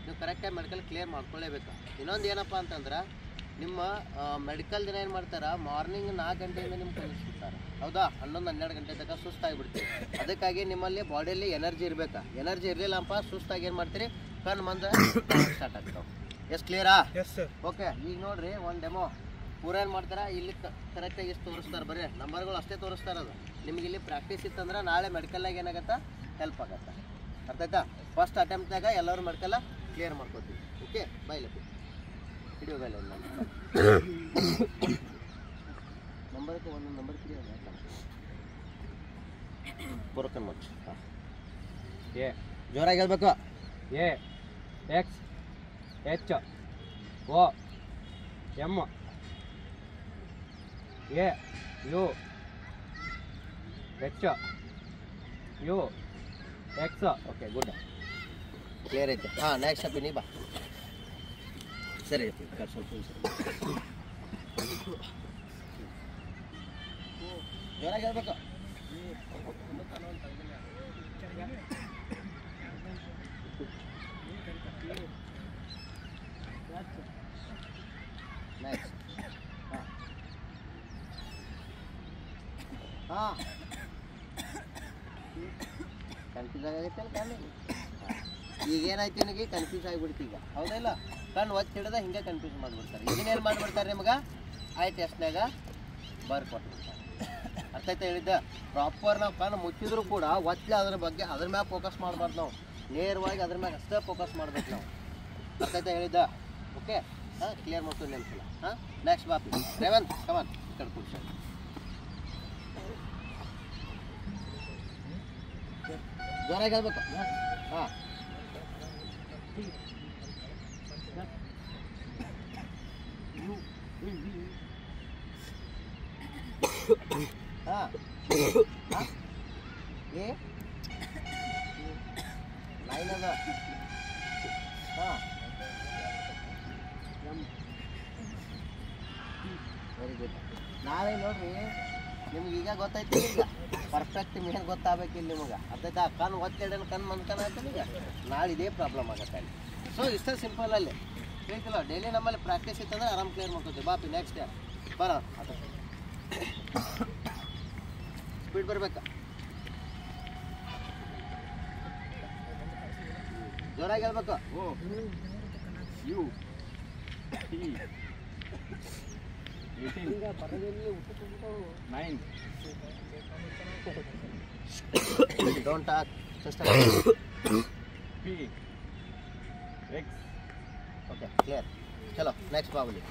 ನೀವು ಕರೆಕ್ಟಾಗಿ medical clear ಮಾಡ್ಕೊಳ್ಳೇಬೇಕು. ಇನ್ನೊಂದು ಏನಪ್ಪ ಅಂತಂದ್ರೆ ನಿಮ್ಮ ಮೆಡಿಕಲ್ ದಿನ ಏನು ಮಾಡ್ತಾರೆ, ಮಾರ್ನಿಂಗ್ 4 ಗಂಟೆಯಿಂದ ನಿಮ್ಗೆ ಕಲಿಸ್ಬಿಡ್ತಾರೆ, ಹೌದಾ? 11-12 ಗಂಟೆ ತನಕ ಸುಸ್ತಾಗಿಬಿಡ್ತೀವಿ. ಅದಕ್ಕಾಗಿ ನಿಮ್ಮಲ್ಲಿ ಬಾಡಿಯಲ್ಲಿ ಎನರ್ಜಿ ಇರಬೇಕು. ಎನರ್ಜಿ ಇರಲಿಲ್ಲಪ್ಪ ಸುಸ್ತಾಗಿ ಏನು ಮಾಡ್ತೀರಿ, ಕಣ್ಣು ಮಂದ ಸ್ಟಾರ್ಟ್ ಆಗ್ತಾವೆ. ಎಷ್ಟು ಕ್ಲಿಯರಾ? Yes sir. ಓಕೆ, ಈಗ ನೋಡಿರಿ ಒಂದು ಡೆಮೋ ಪೂರ ಏನು ಮಾಡ್ತಾರೆ, ಇಲ್ಲಿ ಕರೆಕ್ಟಾಗಿ ಎಷ್ಟು ತೋರಿಸ್ತಾರೆ, ಬರೀ ನಂಬರ್ಗಳು ಅಷ್ಟೇ ತೋರಿಸ್ತಾರೆ. ಅದು ನಿಮ್ಗೆ ಇಲ್ಲಿ ಪ್ರಾಕ್ಟೀಸ್ ಇತ್ತಂದ್ರೆ ನಾಳೆ ಮೆಡಿಕಲ್ನಾಗ ಏನಾಗತ್ತೆ, ಹೆಲ್ಪ್ ಆಗತ್ತೆ. ಅರ್ಥ ಆಯ್ತಾ? ಫಸ್ಟ್ ಅಟೆಂಪ್ಟ್ನಾಗ ಎಲ್ಲರೂ ಮೆಡಿಕಲ್ಲ ಕ್ಲಿಯರ್ ಮಾಡ್ಕೋತೀವಿ. ಓಕೆ, ಬೈಲಪ್ಪಿ ಹಿಡಿಯೋದಲ್ಲ ನಂಬರ್ಗೆ ಒಂದೊಂದು ನಂಬರ್ ಕ್ಲಿಯರ್ ಪೂರಕನ್ ಮಾಡಿ. ಹಾಂ, ಎ ಜೋರಾಗಿ ಹೇಳ್ಬೇಕು. A X H O M A U H U X. Okay, good, clear ಐತೆ. ಹಾಂ, ನೆಕ್ಸ್ಟ್ ಅಪ್ಪಿ ನೀ ಬಾ. ಸರಿ ಅಪ್ಪಿ, ಸ್ವಲ್ಪ ಜೋರಾಗಿ ಹೇಳ್ಬೇಕು. ನೆಕ್ಸ್ಟ್ ಹಾಂ ಕನ್ಫ್ಯೂಸ್ ಆಗೈತೆ ಅಲ್ಲ ಕಣ್ಣು. ಈಗ ಏನಾಯ್ತು ನಿನಗೆ, ಕನ್ಫ್ಯೂಸ್ ಆಗಿಬಿಡ್ತು ಈಗ, ಹೌದಿಲ್ಲ? ಕಣ್ಣು ಒತ್ತಿ ಹಿಡ್ದ ಹಿಂಗೆ ಕನ್ಫ್ಯೂಸ್ ಮಾಡಿಬಿಡ್ತಾರೆ. ಇದನ್ನೇನು ಮಾಡಿಬಿಡ್ತಾರೆ ನಿಮ್ಗೆ, ಐ ಟೆಸ್ಟ್ನಾಗ ಬರ್ಕೊಟ್ಬಿಡ್ತಾರೆ. ಅರ್ಥ ಆಯ್ತಾ ಹೇಳಿದ್ದ? ಪ್ರಾಪರ್ ನಾವು ಕಣ್ಣು ಮುಚ್ಚಿದ್ರು ಕೂಡ ಒತ್ತಲೆ ಅದ್ರ ಬಗ್ಗೆ ಅದ್ರ ಮ್ಯಾಗ ಫೋಕಸ್ ಮಾಡಬಾರ್ದು. ನಾವು ನೇರವಾಗಿ ಅದ್ರ ಮ್ಯಾಗ ಅಷ್ಟೇ ಫೋಕಸ್ ಮಾಡ್ಬೇಕು ನಾವು. ಅರ್ಥ ಆಯ್ತಾ ಹೇಳಿದ್ದ? ಓಕೆ, ಹಾಂ, ಕ್ಲಿಯರ್ ಮಾಡ್ಕೊಂಡು ನೆನಪಿಲ್ಲ. ಹಾಂ, ನೆಕ್ಸ್ಟ್ ಬಾಪಿ ರೇವಂತ್ ಕಮಾನ್ ಈ ಕಡೆ ಕೂರ್ಸ. ಜೋರಾಗಿ ಹೇಳ್ಬೇಕು. ಹಾಂ, ಹಾಂ, ಏ ಲೈನ್ ಅದ. ಹಾಂ, ವೆರಿ ಗುಡ್. ನಾಳೆ ನೋಡ್ರಿ ನಿಮ್ಗೆ ಈಗ ಗೊತ್ತಾಯ್ತು, ಈಗ ಪರ್ಫೆಕ್ಟ್ ಮೇನ್ ಗೊತ್ತಾಗಬೇಕಿಲ್ಲ ನಿಮಗೆ. ಅರ್ಥಾಯ್ತಾ? ಕಣ್ಣು ಒತ್ತಿಡೋಣ, ಕಣ್ಣು ಮಂದ್ಕನ ಆಯ್ತಲ್ಲ, ಈಗ ನಾಳೆ ಇದೇ ಪ್ರಾಬ್ಲಮ್ ಆಗುತ್ತೆ ಅಲ್ಲಿ. ಸೊ ಇಷ್ಟೇ ಸಿಂಪಲ್ ಅಲ್ಲಿ ಹೇಳ್ತಿಲ್ಲ. ಡೈಲಿ ನಮ್ಮಲ್ಲಿ ಪ್ರಾಕ್ಟೀಸ್ ಇತ್ತಂದ್ರೆ ಆರಾಮ್ ಕ್ಲಿಯರ್ ಮಾಡ್ಕೊತೀವಿ. ಬಾಪಿ ನೆಕ್ಸ್ಟ್ ಬರ, ಸ್ಪೀಡ್ ಬರ್ಬೇಕಾ, ಜೋರಾಗಿ ಹೇಳ್ಬೇಕು. O U T 9 don't talk, just P X. Okay, clear. ಚಲೋ ನೆಕ್ಸ್ಟ್ ಬಾಬುಲಿ.